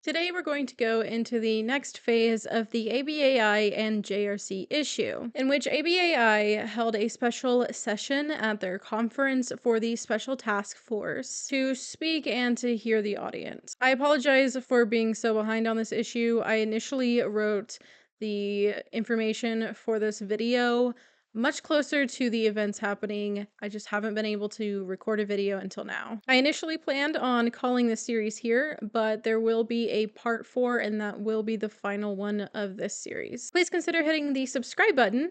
Today we're going to go into the next phase of the ABAI and JRC issue, in which ABAI held a special session at their conference for the Special Task Force to speak and to hear the audience. I apologize for being so behind on this issue. I initially wrote the information for this video much closer to the events happening. I just haven't been able to record a video until now. I initially planned on calling this series here, but there will be a part 4 and that will be the final one of this series. Please consider hitting the subscribe button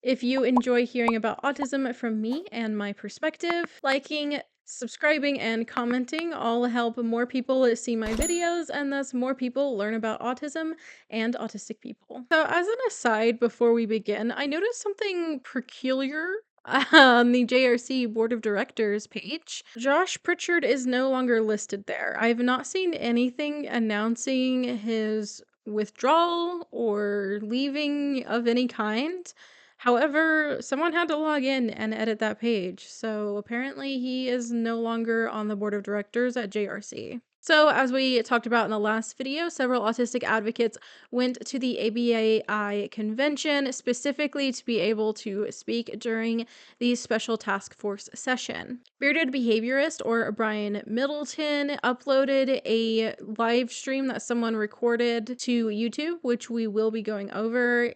if you enjoy hearing about autism from me and my perspective. Liking, subscribing, and commenting all help more people see my videos and thus more people learn about autism and autistic people. So as an aside before we begin, I noticed something peculiar on the JRC Board of Directors page. Josh Pritchard is no longer listed there. I've not seen anything announcing his withdrawal or leaving of any kind. However, someone had to log in and edit that page, so apparently he is no longer on the board of directors at JRC. So, as we talked about in the last video, several autistic advocates went to the ABAI convention specifically to be able to speak during the Special Task Force session. Bearded behaviorist, or Brian Middleton, uploaded a live stream that someone recorded to YouTube, which we will be going over.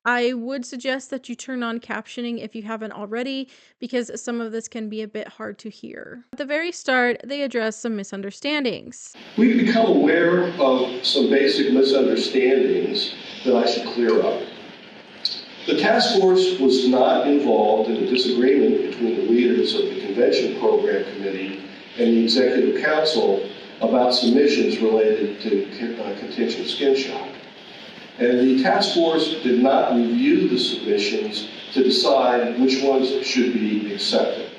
I would suggest that you turn on captioning if you haven't already, because some of this can be a bit hard to hear. At the very start, they address some misunderstandings. We've become aware of some basic misunderstandings that I should clear up. The task force was not involved in a disagreement between the leaders of the Convention Program Committee and the Executive Council about submissions related to contingent skin shock. And the task force did not review the submissions to decide which ones should be accepted.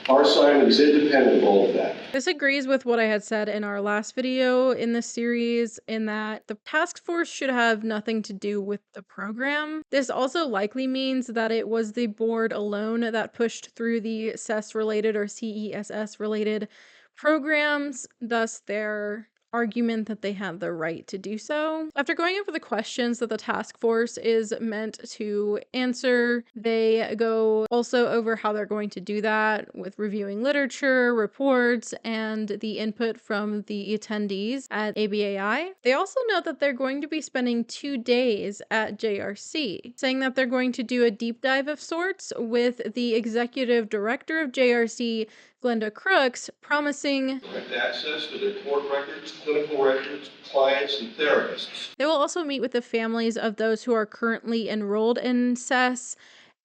Our assignment is independent of all of that. This agrees with what I had said in our last video in this series, in that the task force should have nothing to do with the program. This also likely means that it was the board alone that pushed through the CES-related or CESS-related programs, thus their argument that they had the right to do so. After going over the questions that the task force is meant to answer, they go also over how they're going to do that with reviewing literature, reports, and the input from the attendees at ABAI. They also note that they're going to be spending 2 days at JRC, saying that they're going to do a deep dive of sorts with the executive director of JRC, Glenda Crooks, promising direct access to their court records, clinical records, clients, and therapists. They will also meet with the families of those who are currently enrolled in CES,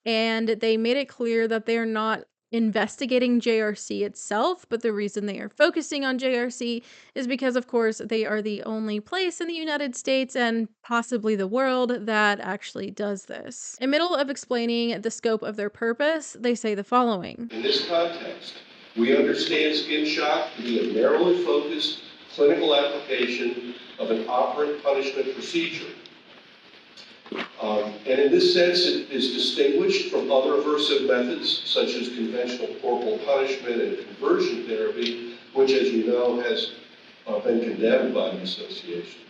and they made it clear that they are not investigating JRC itself, but the reason they are focusing on JRC is because, of course, they are the only place in the United States and possibly the world that actually does this. In the middle of explaining the scope of their purpose, they say the following. In this context, we understand skin shock to be a narrowly focused clinical application of an operant punishment procedure. And in this sense, it is distinguished from other aversive methods, such as conventional corporal punishment and conversion therapy, which, as you know, has been condemned by the association.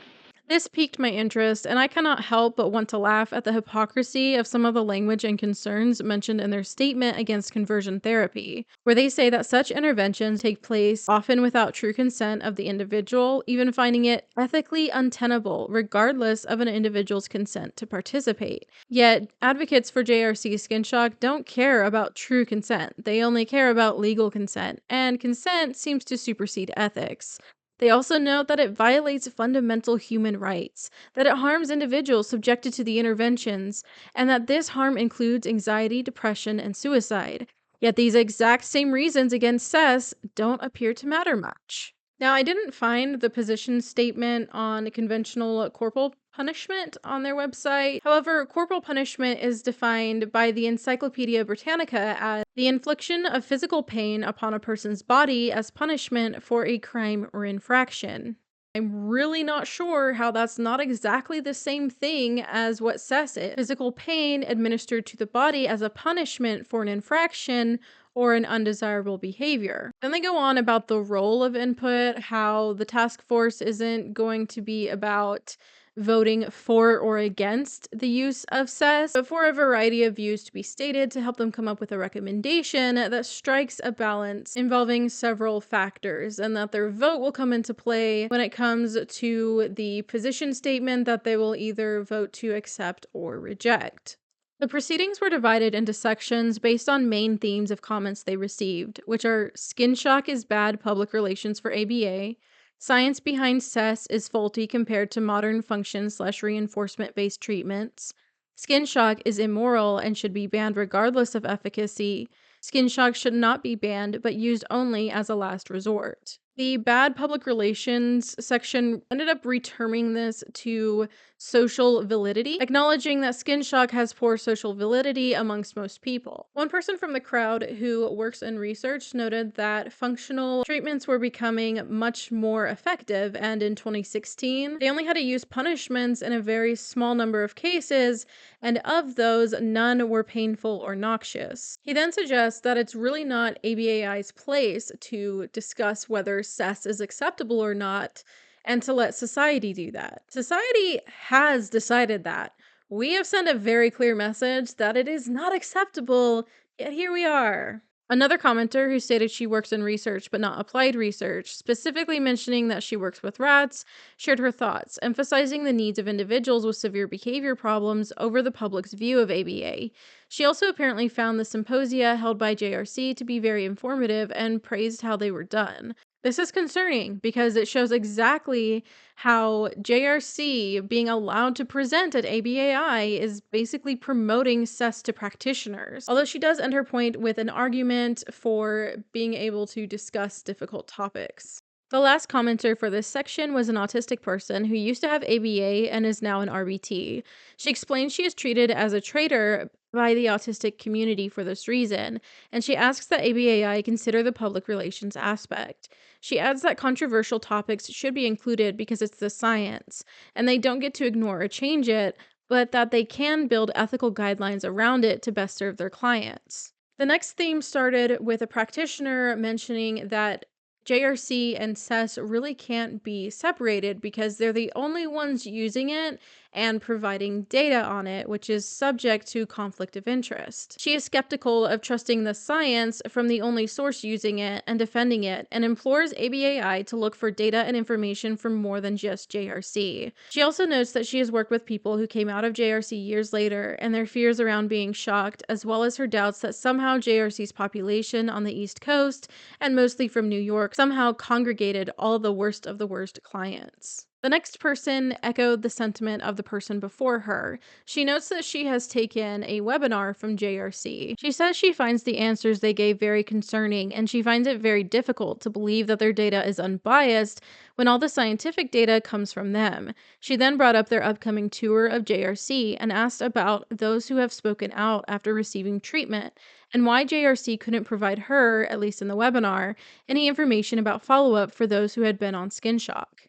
This piqued my interest, and I cannot help but want to laugh at the hypocrisy of some of the language and concerns mentioned in their statement against conversion therapy, where they say that such interventions take place often without true consent of the individual, even finding it ethically untenable regardless of an individual's consent to participate. Yet, advocates for JRC skin shock don't care about true consent. They only care about legal consent, and consent seems to supersede ethics. They also note that it violates fundamental human rights, that it harms individuals subjected to the interventions, and that this harm includes anxiety, depression, and suicide. Yet these exact same reasons against CES don't appear to matter much. Now, I didn't find the position statement on conventional corporal punishment on their website. However, corporal punishment is defined by the Encyclopedia Britannica as the infliction of physical pain upon a person's body as punishment for a crime or infraction. I'm really not sure how that's not exactly the same thing as what CES is. Physical pain administered to the body as a punishment for an infraction, or an undesirable behavior. Then they go on about the role of input, how the task force isn't going to be about voting for or against the use of CES, but for a variety of views to be stated to help them come up with a recommendation that strikes a balance involving several factors, and that their vote will come into play when it comes to the position statement that they will either vote to accept or reject. The proceedings were divided into sections based on main themes of comments they received, which are skin shock is bad public relations for ABA, science behind CES is faulty compared to modern function/reinforcement-based treatments, skin shock is immoral and should be banned regardless of efficacy, skin shock should not be banned but used only as a last resort. The bad public relations section ended up reterming this to social validity, acknowledging that skin shock has poor social validity amongst most people. One person from the crowd who works in research noted that functional treatments were becoming much more effective, and in 2016, they only had to use punishments in a very small number of cases, and of those, none were painful or noxious. He then suggests that it's really not ABAI's place to discuss whether CES is acceptable or not, and to let society do that. Society has decided that. We have sent a very clear message that it is not acceptable, yet here we are. Another commenter who stated she works in research but not applied research, specifically mentioning that she works with rats, shared her thoughts, emphasizing the needs of individuals with severe behavior problems over the public's view of ABA. She also apparently found the symposia held by JRC to be very informative and praised how they were done. This is concerning because it shows exactly how JRC being allowed to present at ABAI is basically promoting CES to practitioners. Although she does end her point with an argument for being able to discuss difficult topics. The last commenter for this section was an autistic person who used to have ABA and is now an RBT. She explains she is treated as a traitor by the autistic community for this reason, and she asks that ABAI consider the public relations aspect. She adds that controversial topics should be included because it's the science, and they don't get to ignore or change it, but that they can build ethical guidelines around it to best serve their clients. The next theme started with a practitioner mentioning that JRC and CES really can't be separated because they're the only ones using it and providing data on it, which is subject to conflict of interest. She is skeptical of trusting the science from the only source using it and defending it, and implores ABAI to look for data and information from more than just JRC. She also notes that she has worked with people who came out of JRC years later and their fears around being shocked, as well as her doubts that somehow JRC's population on the East Coast, and mostly from New York, somehow congregated all the worst of the worst clients. The next person echoed the sentiment of the person before her. She notes that she has taken a webinar from JRC. She says she finds the answers they gave very concerning, and she finds it very difficult to believe that their data is unbiased when all the scientific data comes from them. She then brought up their upcoming tour of JRC and asked about those who have spoken out after receiving treatment, and why JRC couldn't provide her, at least in the webinar, any information about follow-up for those who had been on skin shock.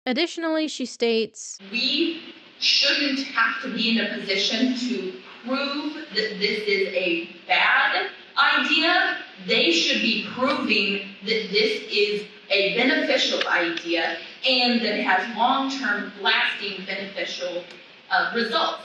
Additionally, she states, we shouldn't have to be in a position to prove that this is a bad idea. They should be proving that this is a beneficial idea and that it has long-term lasting beneficial results.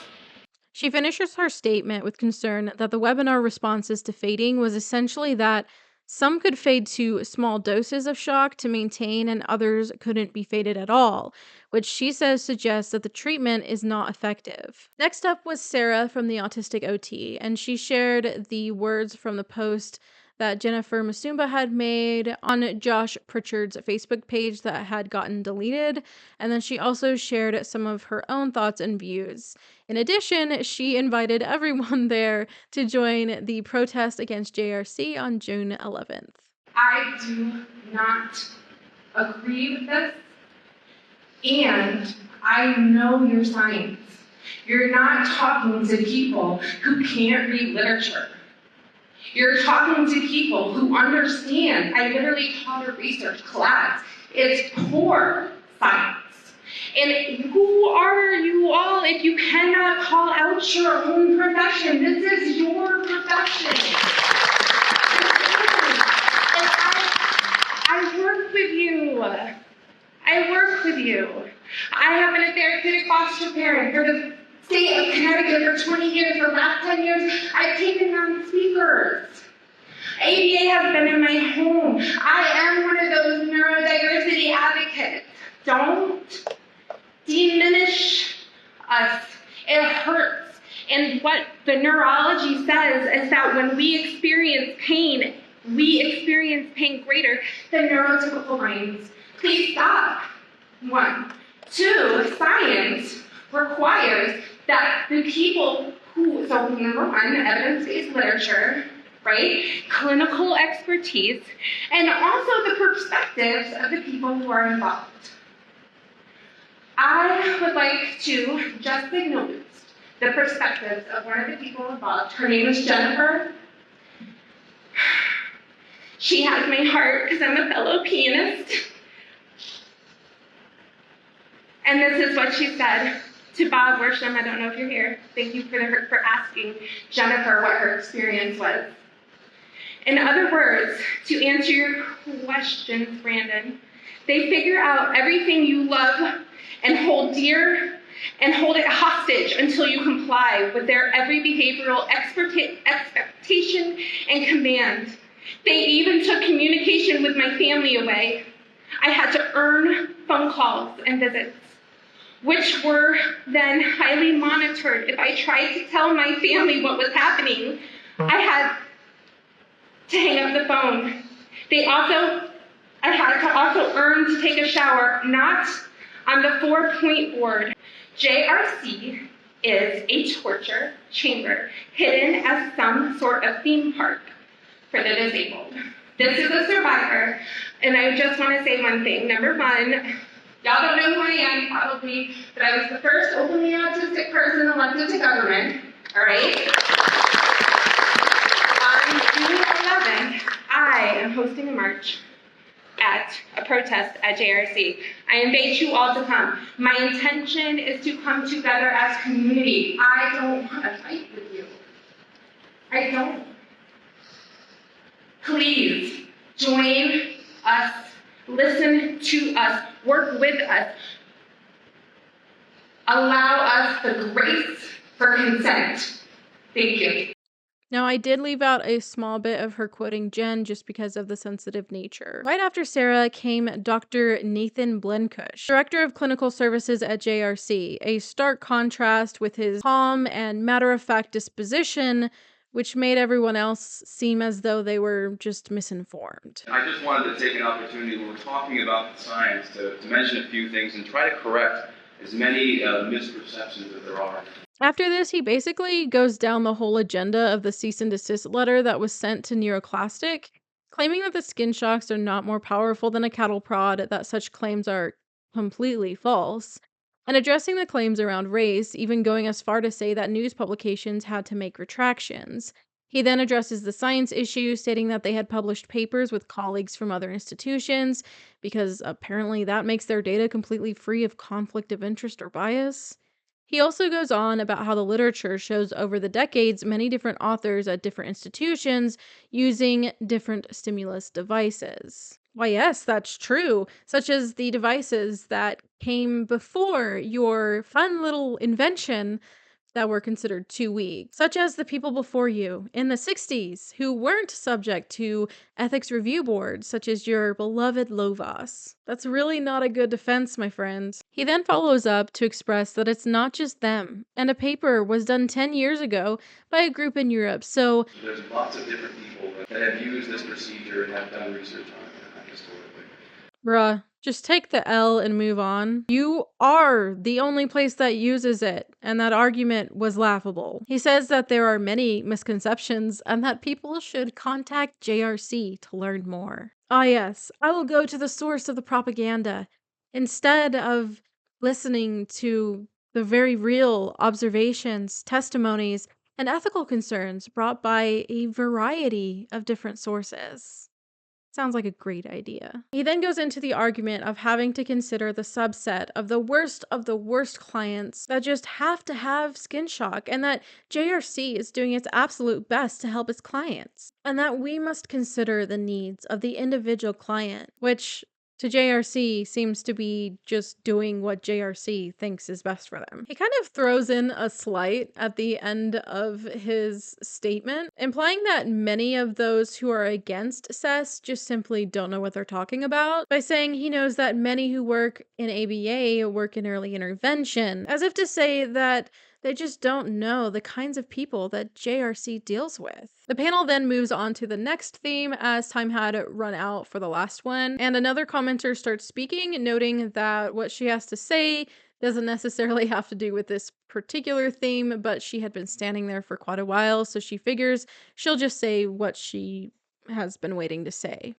She finishes her statement with concern that the webinar responses to fading was essentially that some could fade to small doses of shock to maintain, and others couldn't be faded at all, which she says suggests that the treatment is not effective. Next up was Sarah from the Autistic OT, and she shared the words from the post that Jennifer Musumba had made on Josh Pritchard's Facebook page that had gotten deleted, and then she also shared some of her own thoughts and views. In addition, she invited everyone there to join the protest against JRC on June 11th. I do not agree with this, and I know your science. You're not talking to people who can't read literature. You're talking to people who understand. I literally taught a research class. It's core science. And who are you all if you cannot call out your own profession? This is your profession. I have been a therapeutic foster parent for the state of Connecticut for 20 years. The last 10 years, I've taken on speakers. ABA has been in my home. I am one of those neurodiversity advocates. Don't diminish us. It hurts. And what the neurology says is that when we experience pain greater than neurotypical minds. Please stop. 1. 2, science requires that the people who, so number 1, evidence-based literature, right? Clinical expertise, and also the perspectives of the people who are involved. I would like to just acknowledge the perspectives of one of the people involved. Her name is Jennifer. She has my heart because I'm a fellow pianist. And this is what she said to Bob Worsham. I don't know if you're here. Thank you for asking Jennifer what her experience was. In other words, to answer your questions, Brandon, they figure out everything you love and hold dear and hold it hostage until you comply with their every behavioral expectation and command. They even took communication with my family away. I had to earn phone calls and visits, which were then highly monitored. If I tried to tell my family what was happening, I had to hang up the phone. I had to also earn to take a shower, not on the 4-point board. JRC is a torture chamber hidden as some sort of theme park for the disabled. This is a survivor, and I just want to say one thing. Number 1, y'all don't know who I am probably, but I was the first openly autistic person elected to government, all right? On June 11th, I am hosting a march at a protest at JRC. I invite you all to come. My intention is to come together as community. I don't want to fight with you. I don't. Please join us, listen to us, work with us. Allow us the grace for consent. Thank you. Now, I did leave out a small bit of her quoting Jen just because of the sensitive nature. Right after Sarah came Dr. Nathan Blenkush, Director of Clinical Services at JRC, a stark contrast with his calm and matter-of-fact disposition, which made everyone else seem as though they were just misinformed. I just wanted to take an opportunity when we're talking about the science to mention a few things and try to correct as many misperceptions as there are. After this, he basically goes down the whole agenda of the cease and desist letter that was sent to Neuroclastic, claiming that the skin shocks are not more powerful than a cattle prod, that such claims are completely false, and addressing the claims around race, even going as far to say that news publications had to make retractions. He then addresses the science issue, stating that they had published papers with colleagues from other institutions, because apparently that makes their data completely free of conflict of interest or bias. He also goes on about how the literature shows over the decades many different authors at different institutions using different stimulus devices. Why, yes, that's true, such as the devices that came before your fun little invention that were considered too weak, such as the people before you in the 60s who weren't subject to ethics review boards, such as your beloved Lovas. That's really not a good defense, my friend. He then follows up to express that it's not just them, and a paper was done 10 years ago by a group in Europe, so there's lots of different people that have used this procedure and have done research on it historically. bruh, just take the L and move on. You are the only place that uses it, and that argument was laughable. He says that there are many misconceptions and that people should contact JRC to learn more. Ah yes, I will go to the source of the propaganda, instead of listening to the very real observations, testimonies, and ethical concerns brought by a variety of different sources. Sounds like a great idea. He then goes into the argument of having to consider the subset of the worst clients that just have to have skin shock, and that JRC is doing its absolute best to help its clients, and that we must consider the needs of the individual client, which, to JRC seems to be just doing what JRC thinks is best for them. He kind of throws in a slight at the end of his statement, implying that many of those who are against SES just simply don't know what they're talking about, by saying he knows that many who work in ABA work in early intervention, as if to say that they just don't know the kinds of people that JRC deals with. The panel then moves on to the next theme as time had run out for the last one, and another commenter starts speaking, noting that what she has to say doesn't necessarily have to do with this particular theme, but she had been standing there for quite a while, so she figures she'll just say what she has been waiting to say.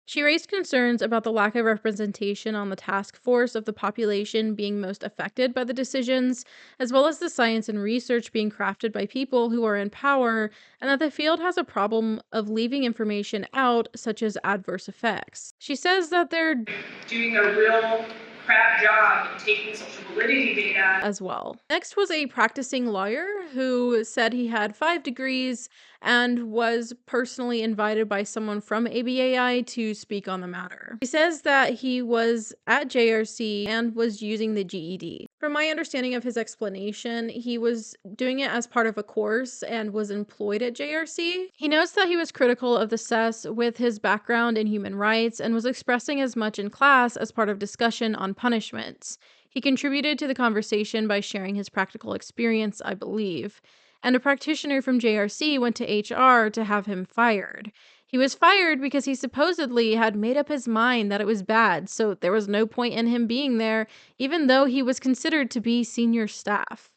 She raised concerns about the lack of representation on the task force of the population being most affected by the decisions, as well as the science and research being crafted by people who are in power, and that the field has a problem of leaving information out, such as adverse effects. She says that they're doing a real crap job of taking social validity data as well. Next was a practicing lawyer who said he had 5 degrees and was personally invited by someone from ABAI to speak on the matter. He says that he was at JRC and was using the GED. From my understanding of his explanation, he was doing it as part of a course and was employed at JRC. He notes that he was critical of the SES with his background in human rights and was expressing as much in class as part of discussion on punishments. He contributed to the conversation by sharing his practical experience, I believe, and a practitioner from JRC went to HR to have him fired. He was fired because he supposedly had made up his mind that it was bad, so there was no point in him being there, even though he was considered to be senior staff.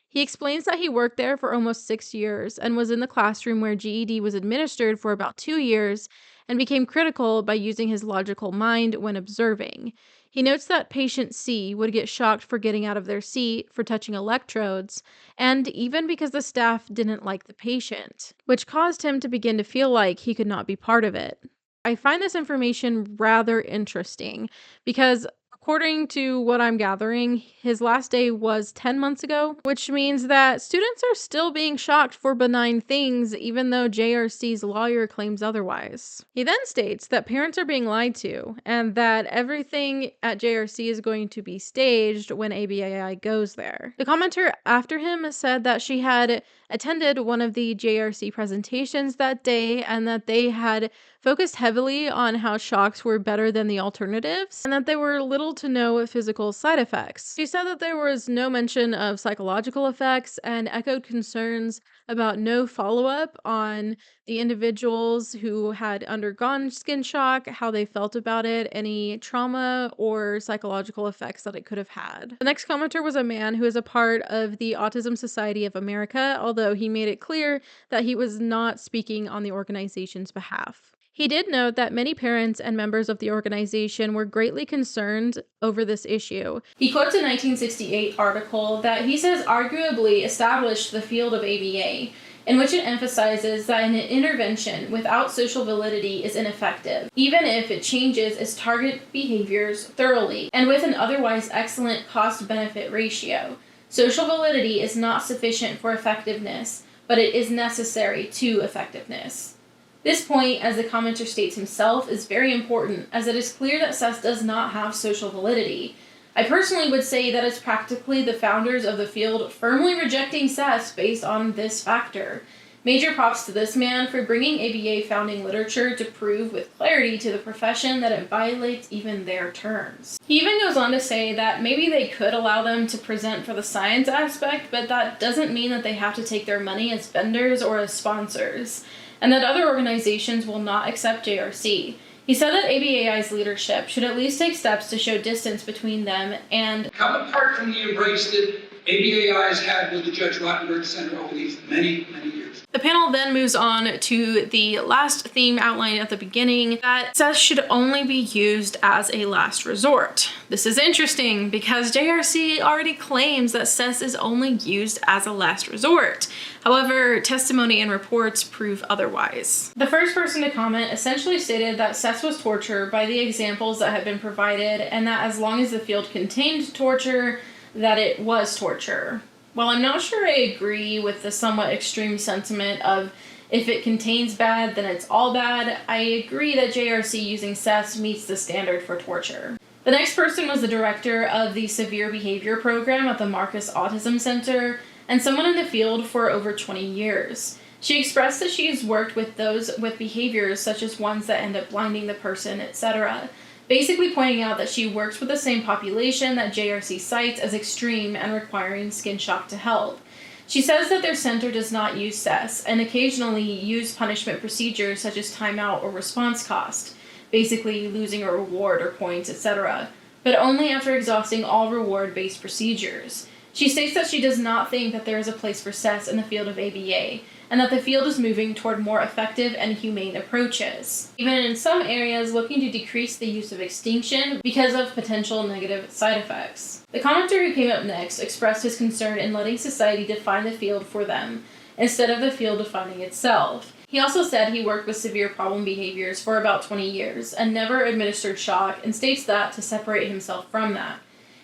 He explains that he worked there for almost 6 years and was in the classroom where GED was administered for about 2 years and became critical by using his logical mind when observing. He notes that patient C would get shocked for getting out of their seat, for touching electrodes, and even because the staff didn't like the patient, which caused him to begin to feel like he could not be part of it. I find this information rather interesting because, according to what I'm gathering, his last day was 10 months ago, which means that students are still being shocked for benign things, even though JRC's lawyer claims otherwise. He then states that parents are being lied to, and that everything at JRC is going to be staged when ABAI goes there. The commenter after him said that she had attended one of the JRC presentations that day, and that they had focused heavily on how shocks were better than the alternatives, and that there were little to no physical side effects. She said that there was no mention of psychological effects and echoed concerns about no follow-up on the individuals who had undergone skin shock, how they felt about it, any trauma or psychological effects that it could have had. The next commenter was a man who is a part of the Autism Society of America, although he made it clear that he was not speaking on the organization's behalf. He did note that many parents and members of the organization were greatly concerned over this issue. He quotes a 1968 article that he says arguably established the field of ABA, in which it emphasizes that an intervention without social validity is ineffective, even if it changes its target behaviors thoroughly and with an otherwise excellent cost-benefit ratio. Social validity is not sufficient for effectiveness, but it is necessary to effectiveness. This point, as the commenter states himself, is very important, as it is clear that SES does not have social validity. I personally would say that it's practically the founders of the field firmly rejecting SES based on this factor. Major props to this man for bringing ABA founding literature to prove with clarity to the profession that it violates even their terms. He even goes on to say that maybe they could allow them to present for the science aspect, but that doesn't mean that they have to take their money as vendors or as sponsors, and that other organizations will not accept JRC. He said that ABAI's leadership should at least take steps to show distance between them and come apart from the embrace that ABAI has had with the Judge Rottenberg Center over these many, many years. The panel then moves on to the last theme outlined at the beginning, that SES should only be used as a last resort. This is interesting because JRC already claims that SES is only used as a last resort. However, testimony and reports prove otherwise. The first person to comment essentially stated that SES was torture by the examples that had been provided, and that as long as the field contained torture, that it was torture. While I'm not sure I agree with the somewhat extreme sentiment of If it contains bad, then it's all bad. I agree that JRC using CES meets the standard for torture. The next person was the director of the Severe Behavior Program at the Marcus Autism Center, and someone in the field for over 20 years. She expressed that she has worked with those with behaviors such as ones that end up blinding the person, etc., basically pointing out that she works with the same population that JRC cites as extreme and requiring skin shock to help. She says that their center does not use CES and occasionally use punishment procedures such as timeout or response cost, basically losing a reward or points, etc., but only after exhausting all reward-based procedures. She states that she does not think that there is a place for CES in the field of ABA, and that the field is moving toward more effective and humane approaches, even in some areas looking to decrease the use of extinction because of potential negative side effects. The commenter who came up next expressed his concern in letting society define the field for them, instead of the field defining itself. He also said he worked with severe problem behaviors for about 20 years and never administered shock, and states that to separate himself from that.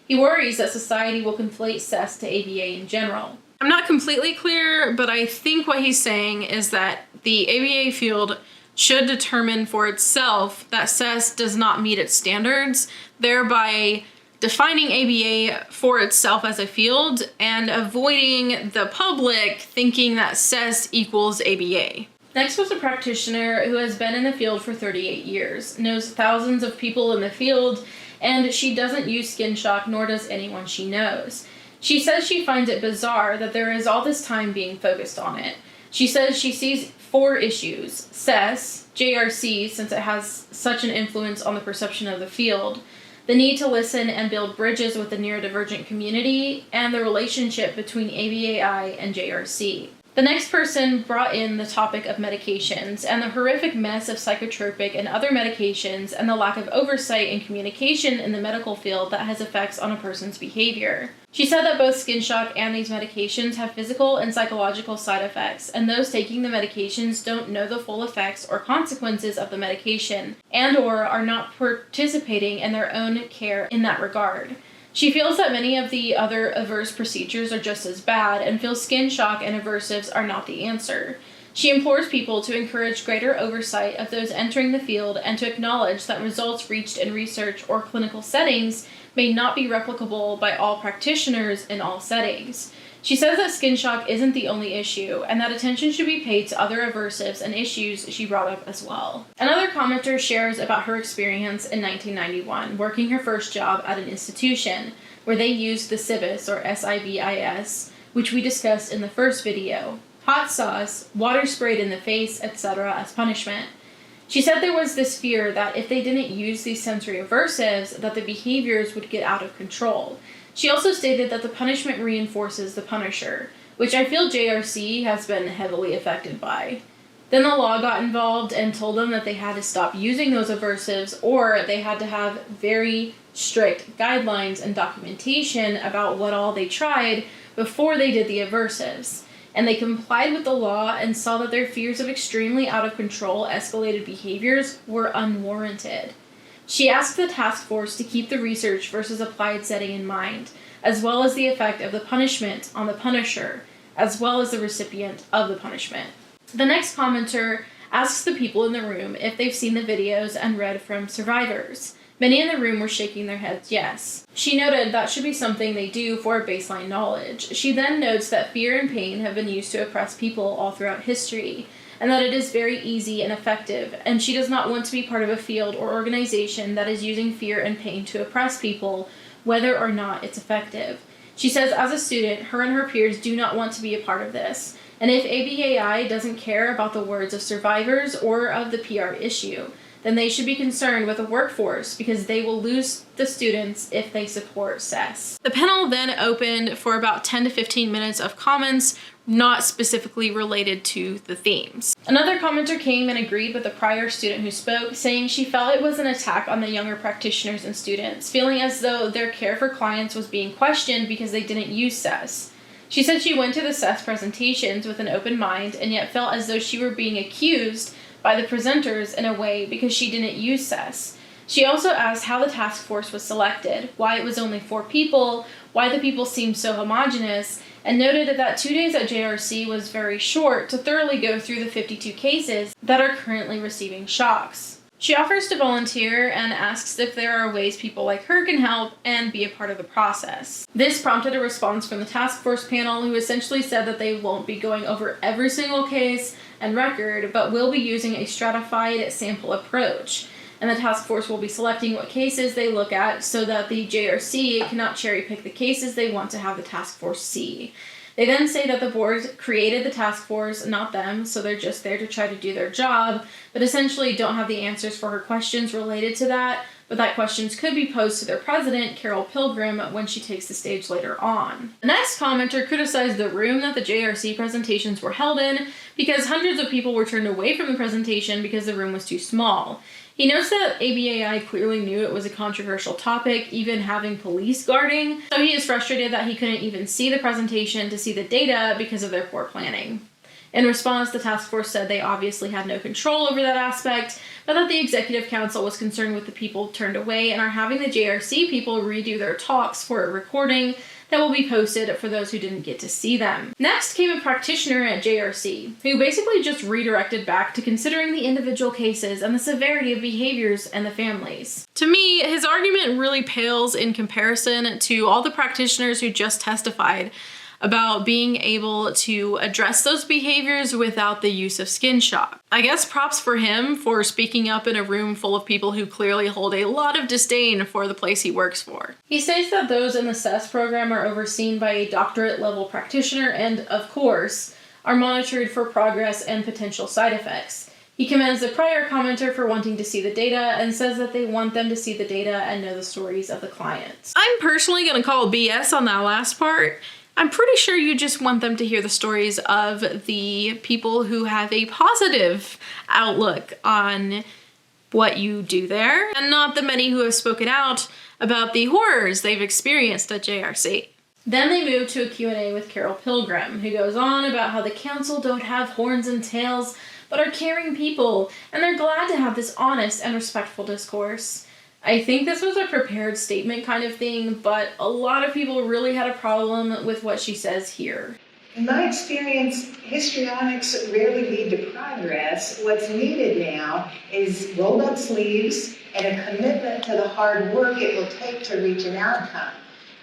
He worries that society will conflate CES to ABA in general. I'm not completely clear, but I think what he's saying is that the ABA field should determine for itself that CES does not meet its standards, thereby defining ABA for itself as a field and avoiding the public thinking that CES equals ABA. Next was a practitioner who has been in the field for 38 years, knows thousands of people in the field, and she doesn't use skin shock, nor does anyone she knows. She says she finds it bizarre that there is all this time being focused on it. She says she sees 4 issues: CES, JRC, since it has such an influence on the perception of the field, the need to listen and build bridges with the neurodivergent community, and the relationship between ABAI and JRC. The next person brought in the topic of medications and the horrific mess of psychotropic and other medications and the lack of oversight and communication in the medical field that has effects on a person's behavior. She said that both skin shock and these medications have physical and psychological side effects, and those taking the medications don't know the full effects or consequences of the medication, and/or are not participating in their own care in that regard. She feels that many of the other averse procedures are just as bad, and feels skin shock and aversives are not the answer. She implores people to encourage greater oversight of those entering the field and to acknowledge that results reached in research or clinical settings may not be replicable by all practitioners in all settings. She says that skin shock isn't the only issue, and that attention should be paid to other aversives and issues she brought up as well. Another commenter shares about her experience in 1991, working her first job at an institution, where they used the SIBIS, or SIBIS, which we discussed in the first video, hot sauce, water sprayed in the face, etc. as punishment. She said there was this fear that if they didn't use these sensory aversives, that the behaviors would get out of control. She also stated that the punishment reinforces the punisher, which I feel JRC has been heavily affected by. Then the law got involved and told them that they had to stop using those aversives, or they had to have very strict guidelines and documentation about what all they tried before they did the aversives. And they complied with the law and saw that their fears of extremely out of control escalated behaviors were unwarranted. She asked the task force to keep the research versus applied setting in mind, as well as the effect of the punishment on the punisher, as well as the recipient of the punishment. The next commenter asks the people in the room if they've seen the videos and read from survivors. Many in the room were shaking their heads yes. She noted that should be something they do for baseline knowledge. She then notes that fear and pain have been used to oppress people all throughout history, and that it is very easy and effective, and she does not want to be part of a field or organization that is using fear and pain to oppress people, whether or not it's effective. She says as a student, her and her peers do not want to be a part of this, and if ABAI doesn't care about the words of survivors or of the PR issue, then they should be concerned with the workforce because they will lose the students if they support CES. The panel then opened for about 10 to 15 minutes of comments not specifically related to the themes. Another commenter came and agreed with the prior student who spoke, saying she felt it was an attack on the younger practitioners and students, feeling as though their care for clients was being questioned because they didn't use CES. She said she went to the CES presentations with an open mind and yet felt as though she were being accused by the presenters in a way because she didn't use CES. She also asked how the task force was selected, why it was only 4 people, why the people seemed so homogenous, and noted that 2 days at JRC was very short to thoroughly go through the 52 cases that are currently receiving shocks. She offers to volunteer and asks if there are ways people like her can help and be a part of the process. This prompted a response from the task force panel, who essentially said that they won't be going over every single case and record, but will be using a stratified sample approach. And the task force will be selecting what cases they look at so that the JRC cannot cherry pick the cases they want to have the task force see. They then say that the board created the task force, not them, so they're just there to try to do their job, but essentially don't have the answers for her questions related to that, but that questions could be posed to their president, Carol Pilgrim, when she takes the stage later on. The next commenter criticized the room that the JRC presentations were held in because hundreds of people were turned away from the presentation because the room was too small. He notes that ABAI clearly knew it was a controversial topic, even having police guarding, so he is frustrated that he couldn't even see the presentation to see the data because of their poor planning. In response, the task force said they obviously had no control over that aspect, but that the executive council was concerned with the people turned away and are having the JRC people redo their talks for a recording that will be posted for those who didn't get to see them. Next came a practitioner at JRC, who basically just redirected back to considering the individual cases and the severity of behaviors and the families. To me, his argument really pales in comparison to all the practitioners who just testified about being able to address those behaviors without the use of skin shock. I guess props for him for speaking up in a room full of people who clearly hold a lot of disdain for the place he works for. He states that those in the CES program are overseen by a doctorate level practitioner and, of course, are monitored for progress and potential side effects. He commends the prior commenter for wanting to see the data and says that they want them to see the data and know the stories of the clients. I'm personally gonna call BS on that last part. I'm pretty sure you just want them to hear the stories of the people who have a positive outlook on what you do there, and not the many who have spoken out about the horrors they've experienced at JRC. Then they move to a Q&A with Carol Pilgrim, who goes on about how the council don't have horns and tails, but are caring people, and they're glad to have this honest and respectful discourse. I think this was a prepared statement kind of thing, but a lot of people really had a problem with what she says here. In my experience, histrionics rarely lead to progress. What's needed now is rolled up sleeves and a commitment to the hard work it will take to reach an outcome,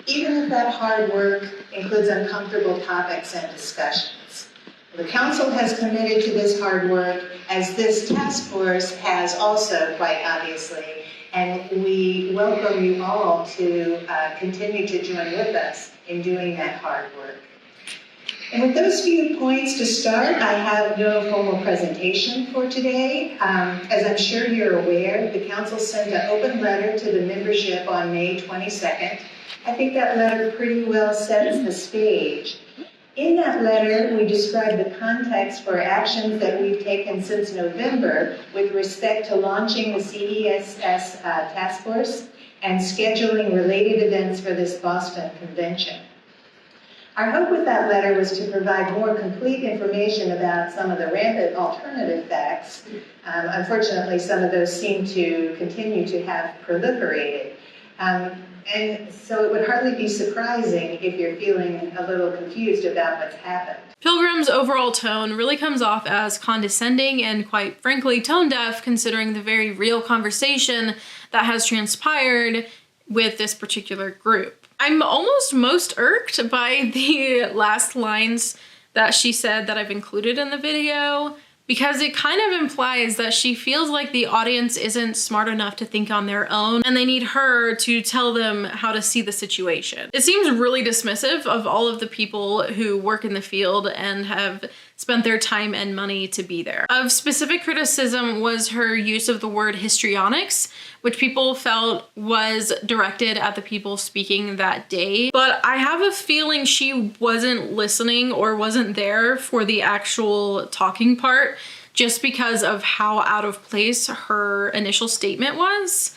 even if that hard work includes uncomfortable topics and discussions. The council has committed to this hard work, as this task force has also, quite obviously, and we welcome you all to continue to join with us in doing that hard work. And with those few points to start, I have no formal presentation for today. As I'm sure you're aware, the council sent an open letter to the membership on May 22nd. I think that letter pretty well sets the stage. In that letter, we describe the context for actions that we've taken since November with respect to launching the CESS task force and scheduling related events for this Boston convention. Our hope with that letter was to provide more complete information about some of the rampant alternative facts. Unfortunately, some of those seem to continue to have proliferated. And so it would hardly be surprising if you're feeling a little confused about what's happened. Pilgrim's overall tone really comes off as condescending and, quite frankly, tone-deaf, considering the very real conversation that has transpired with this particular group. I'm almost most irked by the last lines that she said that I've included in the video, because it kind of implies that she feels like the audience isn't smart enough to think on their own and they need her to tell them how to see the situation. It seems really dismissive of all of the people who work in the field and have spent their time and money to be there. Of specific criticism was her use of the word histrionics, which people felt was directed at the people speaking that day. But I have a feeling she wasn't listening or wasn't there for the actual talking part, just because of how out of place her initial statement was.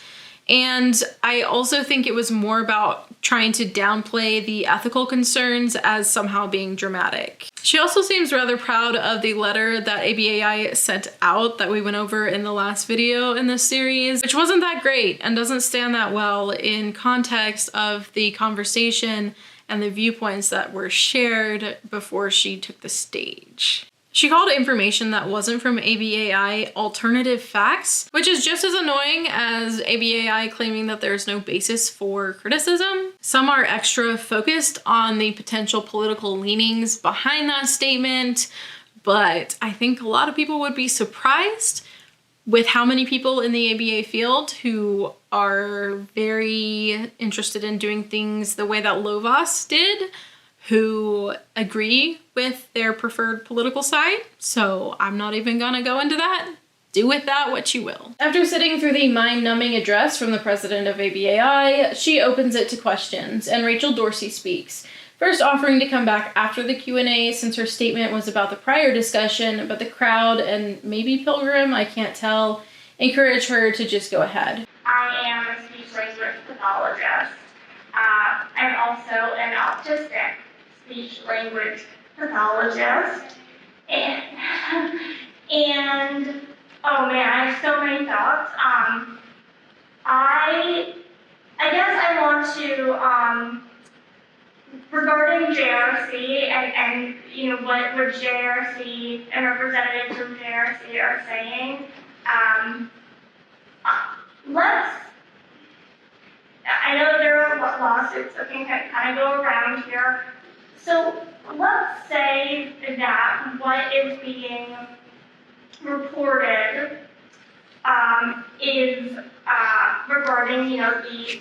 And I also think it was more about trying to downplay the ethical concerns as somehow being dramatic. She also seems rather proud of the letter that ABAI sent out that we went over in the last video in this series, which wasn't that great and doesn't stand that well in context of the conversation and the viewpoints that were shared before she took the stage. She called information that wasn't from ABAI alternative facts, which is just as annoying as ABAI claiming that there's no basis for criticism. Some are extra focused on the potential political leanings behind that statement, but I think a lot of people would be surprised with how many people in the ABA field who are very interested in doing things the way that Lovas did, who agree with their preferred political side. So I'm not even gonna go into that. Do with that what you will. After sitting through the mind-numbing address from the president of ABAI, she opens it to questions, and Rachel Dorsey speaks, first offering to come back after the Q&A since her statement was about the prior discussion, but the crowd, and maybe Pilgrim, I can't tell, encourage her to just go ahead. I am a speech language pathologist. I'm also an autistic speech language pathologist. And oh man, I have so many thoughts. I guess I want to, regarding JRC and you know what JRC and representatives from JRC are saying, I know there are lawsuits that can kind of go around here. So let's say that what is being reported is regarding, you know, the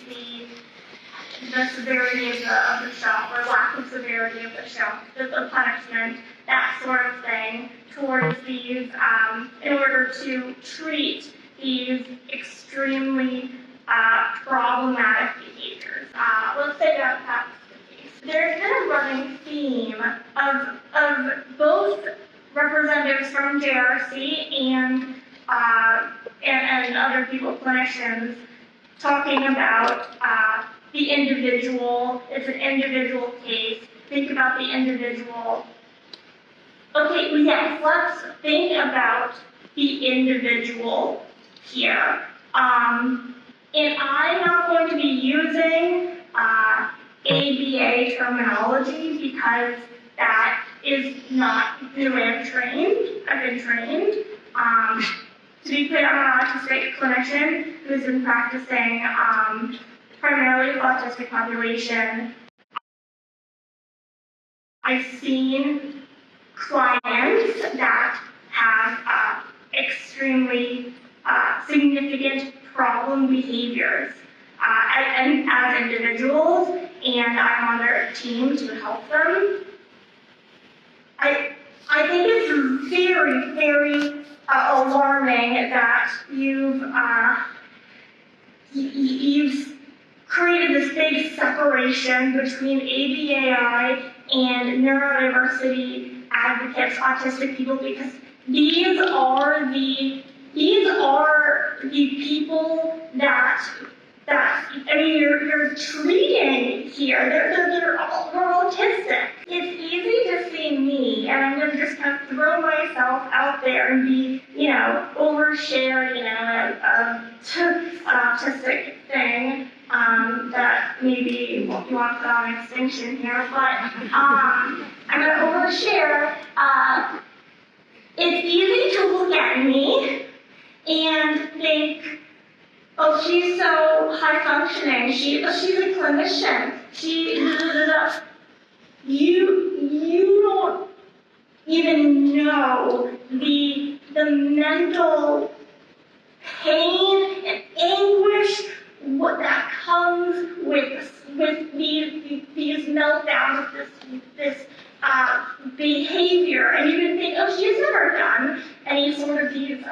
severity of the shock or lack of severity of the shock, the punishment, that sort of thing, towards these, in order to treat these extremely problematic behaviors. Let's say that's the case. There's been a running theme of both representatives from JRC and other people, clinicians, talking about the individual. It's an individual case. Think about the individual. Okay, yes, let's think about the individual here. And I'm not going to be using ABA terminology because that is not the way I've been trained. To be clear, I'm an autistic clinician who's been practicing primarily with autistic population. I've seen clients that have extremely significant problem behaviors and as individuals, and I'm on their team to help them. I think it's very, very alarming that you've created this big separation between ABAI and neurodiversity advocates, autistic people, because these are the people that I mean you're treating here. They're all autistic. It's easy to see me, and I'm going to just kind of throw myself out there and be, you know, overshare, you know, an autistic thing that maybe you want to put on extinction here, but I'm going to overshare. It's easy to look at me and think, oh, she's so high functioning. She's a clinician. You don't even know the mental pain and anguish what that comes with these meltdowns, this behavior, and you can think, oh, she's never done any sort of these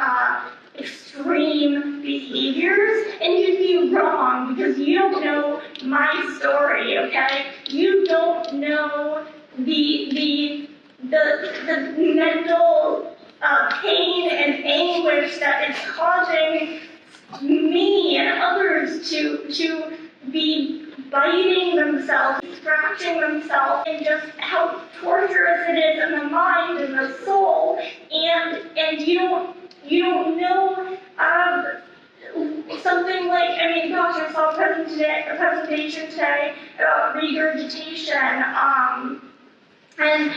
extreme behaviors, and you'd be wrong because you don't know my story, okay? You don't know the mental pain and anguish that is causing me and others to be biting themselves, scratching themselves, and just how torturous it is in the mind and the soul, and you don't know something like, I mean, gosh, I saw a presentation today about regurgitation, and like,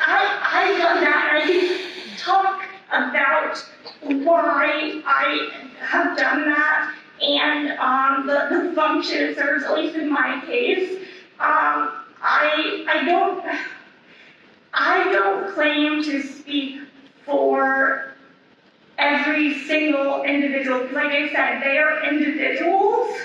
I love that, and I can talk about why I have done that, and the function it serves, at least in my case. I don't claim to speak for every single individual, because like I said, they are individuals.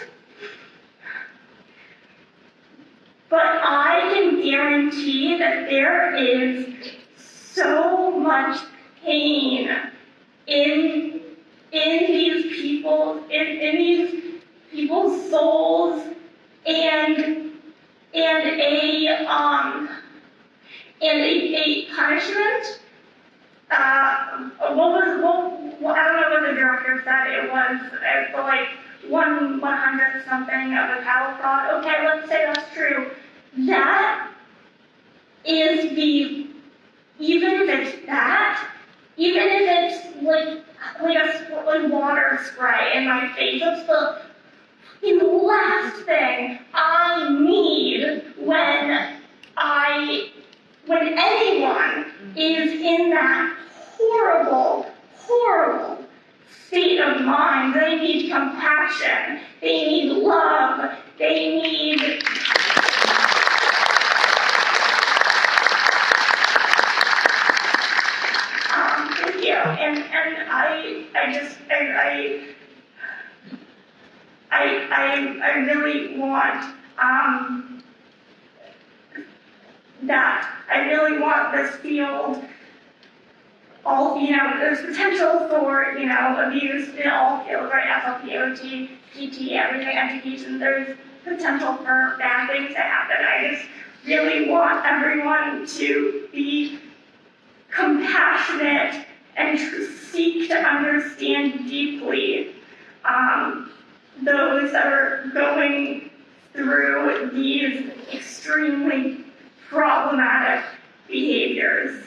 But I can guarantee that there is so much pain in these people, in these people's souls, and a punishment. Well, I don't know what the director said it was, but like 1/100th something of a cattle prod. Okay, let's say that's true. That is even if it's that, even if it's like water spray in my face, that's the last thing I need when anyone is in that horrible, horrible state of mind. They need compassion, they need love, they need thank you. And I really want that. I really want this field, there's potential for, abuse in all fields, right? SLP, OT, PT, everything, education, there's potential for bad things to happen. I just really want everyone to be compassionate and seek to understand deeply those that are going through these extremely problematic behaviors.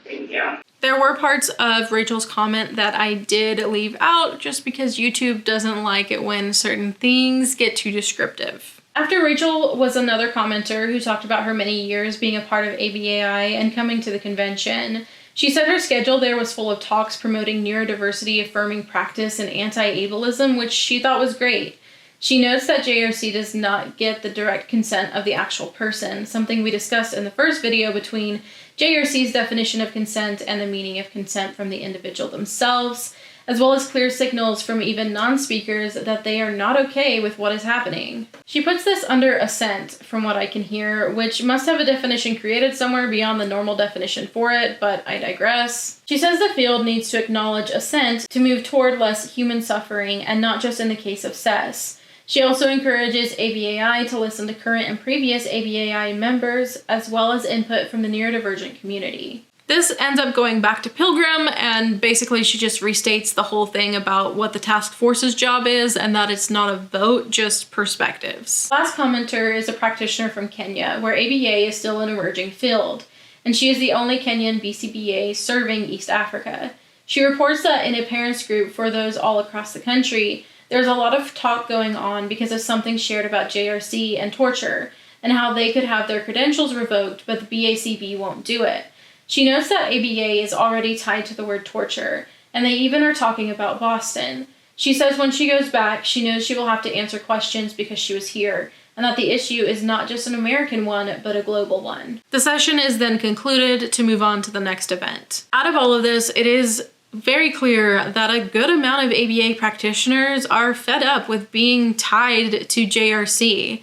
Thank you. There were parts of Rachel's comment that I did leave out just because YouTube doesn't like it when certain things get too descriptive. After Rachel was another commenter who talked about her many years being a part of ABAI and coming to the convention. She said her schedule there was full of talks promoting neurodiversity, affirming practice, and anti-ableism, which she thought was great. She notes that JRC does not get the direct consent of the actual person, something we discussed in the first video between JRC's definition of consent and the meaning of consent from the individual themselves, as well as clear signals from even non-speakers that they are not okay with what is happening. She puts this under assent, from what I can hear, which must have a definition created somewhere beyond the normal definition for it, but I digress. She says the field needs to acknowledge assent to move toward less human suffering, and not just in the case of CES. She also encourages ABAI to listen to current and previous ABAI members, as well as input from the neurodivergent community. This ends up going back to Pilgrim, and basically she just restates the whole thing about what the task force's job is, and that it's not a vote, just perspectives. Last commenter is a practitioner from Kenya, where ABA is still an emerging field, and she is the only Kenyan BCBA serving East Africa. She reports that in a parents group for those all across the country, there's a lot of talk going on because of something shared about JRC and torture, and how they could have their credentials revoked, but the BACB won't do it. She notes that ABA is already tied to the word torture, and they even are talking about Boston. She says when she goes back, she knows she will have to answer questions because she was here, and that the issue is not just an American one, but a global one. The session is then concluded to move on to the next event. Out of all of this, it is very clear that a good amount of ABA practitioners are fed up with being tied to JRC,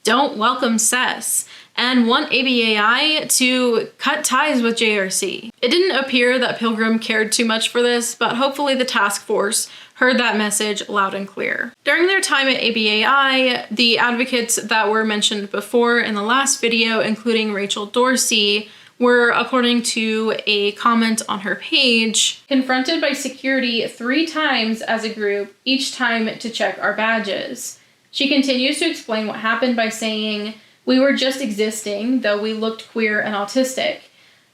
don't welcome CES, and want ABAI to cut ties with JRC. It didn't appear that Pilgrim cared too much for this, but hopefully the task force heard that message loud and clear. During their time at ABAI, the advocates that were mentioned before in the last video, including Rachel Dorsey, were, according to a comment on her page, confronted by security 3 times as a group, each time to check our badges. She continues to explain what happened by saying, "We were just existing, though we looked queer and autistic,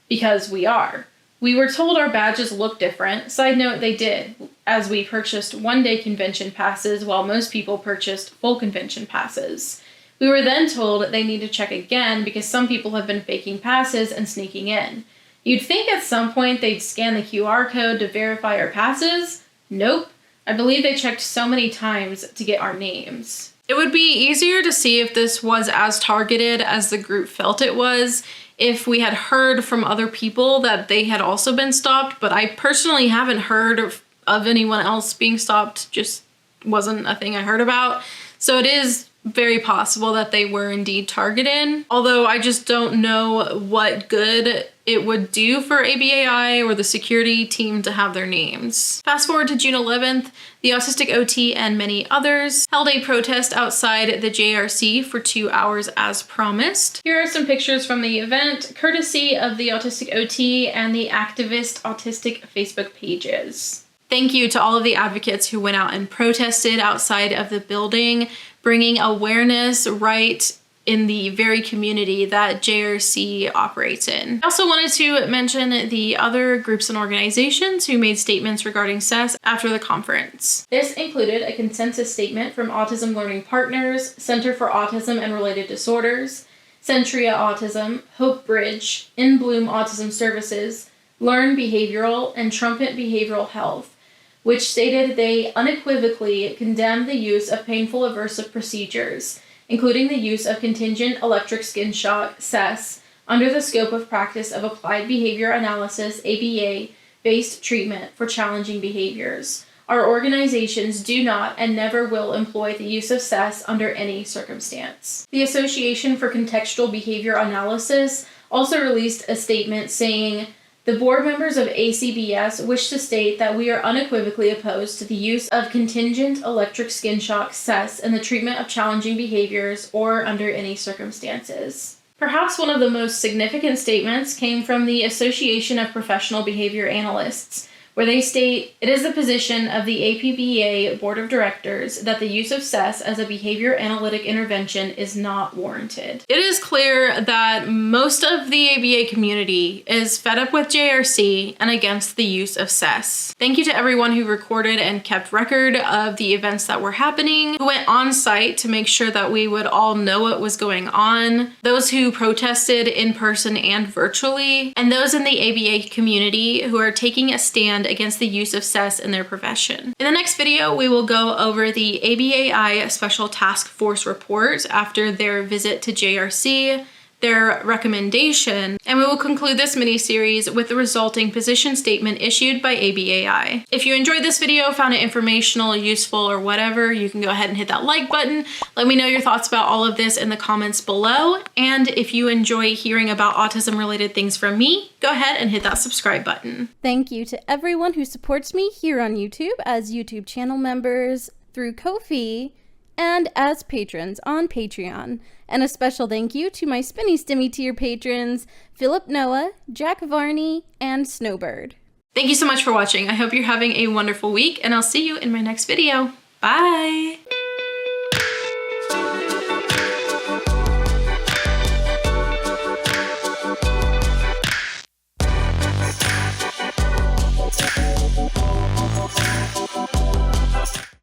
because we are. We were told our badges looked different. Side note, they did, as we purchased one-day convention passes while most people purchased full convention passes. We were then told they need to check again because some people have been faking passes and sneaking in. You'd think at some point they'd scan the QR code to verify our passes. Nope. I believe they checked so many times to get our names. It would be easier to see if this was as targeted as the group felt it was if we had heard from other people that they had also been stopped, but I personally haven't heard of anyone else being stopped, just wasn't a thing I heard about. So it is very possible that they were indeed targeted, although I just don't know what good it would do for ABAI or the security team to have their names. Fast forward to June 11th, the Autistic OT and many others held a protest outside the JRC for 2 hours as promised. Here are some pictures from the event, courtesy of the Autistic OT and the activist autistic Facebook pages. Thank you to all of the advocates who went out and protested outside of the building, bringing awareness right in the very community that JRC operates in. I also wanted to mention the other groups and organizations who made statements regarding SES after the conference. This included a consensus statement from Autism Learning Partners, Center for Autism and Related Disorders, Centria Autism, Hope Bridge, In Bloom Autism Services, Learn Behavioral, and Trumpet Behavioral Health, which stated they unequivocally condemn the use of painful aversive procedures, including the use of contingent electric skin shock, CES, under the scope of practice of applied behavior analysis, ABA, based treatment for challenging behaviors. Our organizations do not and never will employ the use of CES under any circumstance. The Association for Contextual Behavior Analysis also released a statement saying, the board members of ACBS wish to state that we are unequivocally opposed to the use of contingent electric skin shock, CES, in the treatment of challenging behaviors or under any circumstances. Perhaps one of the most significant statements came from the Association of Professional Behavior Analysts, where they state, it is the position of the APBA Board of Directors that the use of CES as a behavior analytic intervention is not warranted. It is clear that most of the ABA community is fed up with JRC and against the use of CES. Thank you to everyone who recorded and kept record of the events that were happening, who went on site to make sure that we would all know what was going on, those who protested in person and virtually, and those in the ABA community who are taking a stand against the use of CES in their profession. In the next video, we will go over the ABAI Special Task Force report after their visit to JRC, their recommendation, and we will conclude this mini-series with the resulting position statement issued by ABAI. If you enjoyed this video, found it informational, useful, or whatever, you can go ahead and hit that like button. Let me know your thoughts about all of this in the comments below, and if you enjoy hearing about autism-related things from me, go ahead and hit that subscribe button. Thank you to everyone who supports me here on YouTube as YouTube channel members, through Ko-fi, and as patrons on Patreon. And a special thank you to my Spinny Stimmy tier patrons, Philip Noah, Jack Varney, and Snowbird. Thank you so much for watching. I hope you're having a wonderful week, and I'll see you in my next video. Bye!